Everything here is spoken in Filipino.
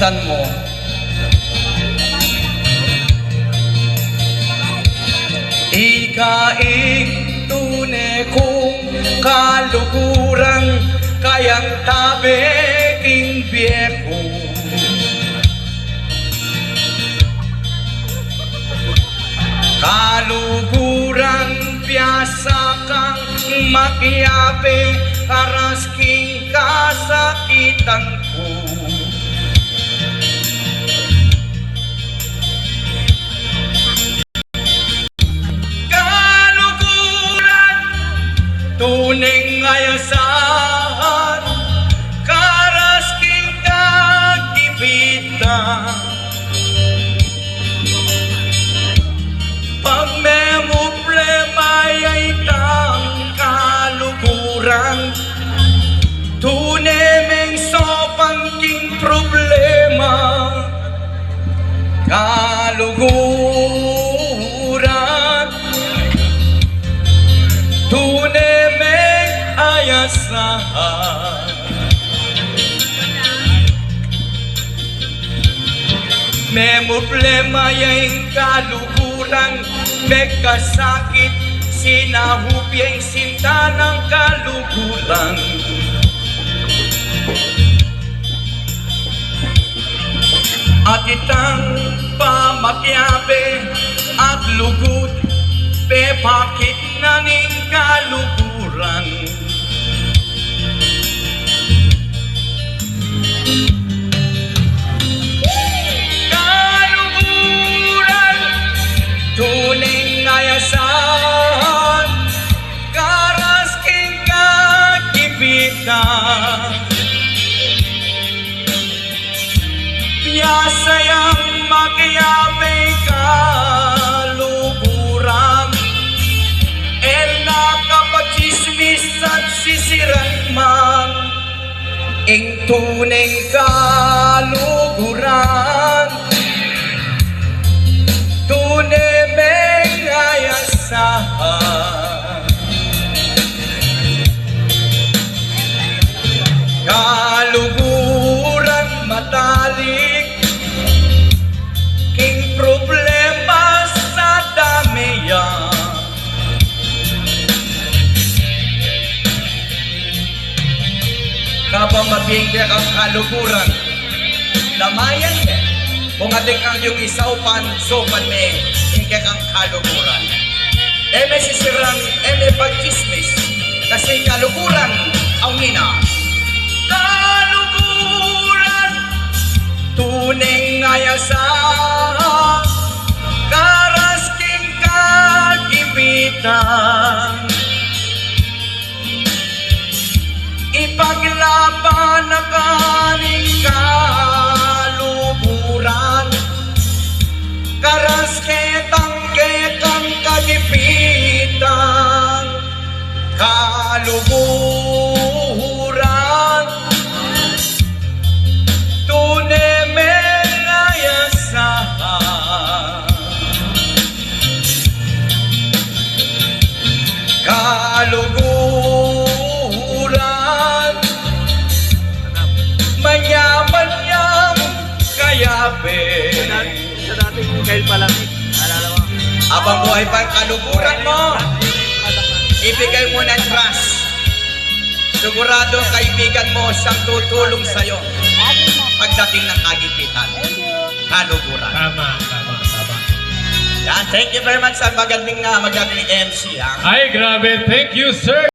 kagipitan mo. Ikaing tunay kong kalukuran, kayang tabi king biyeko. Kalukuran piyasa kang makiyabe, karas king kasakitan ko. Tuneng ayasan, karas king kagipitan. Pag may problema ay kang kalukuran, tuneng sopang king problema. Kalukuran, tuneng ayasahan. May problema yung kalukuran, may kasakit, sinahupyang sinta ng kalukuran. At itang pamakyabe at lugut, pepakit na ning kalukuran. Kalukuran, tuneng ayasan, karas king kagipitan. Piyasayang makiyabe kalukuran, nakapachismis at sisiran man, ing tuneng kalukuran, tuneng ayasahan. Kalukuran matalik, king problema sa damiyan. Kapag mabingkak ang kalukuran, damayan me, kung ating ang yung isaupan, sopan me, ingkak ang kalukuran. Eme sisirang, eme pagchismis, kasi kalukuran ang hina. Kalukuran, tuneng ayasahan, karas king kagipitan. Ipaglaban na kaning kalukuran, karas ketang kagipitan. Kalukuran, tuneng ayasahan. Kalukuran, manyam kayabe. Sa dating Kyle Palamig, naalala mo? Abang buhay pa ang kalukuran mo, ibigay mo ng trust. Sigurado ang kaibigan mo siyang tutulong sa'yo pagdating ng kagipitan. Kalukuran. Tama. Yan, thank you very much sa magandang MC. Ha? Ay, grabe. Thank you, sir.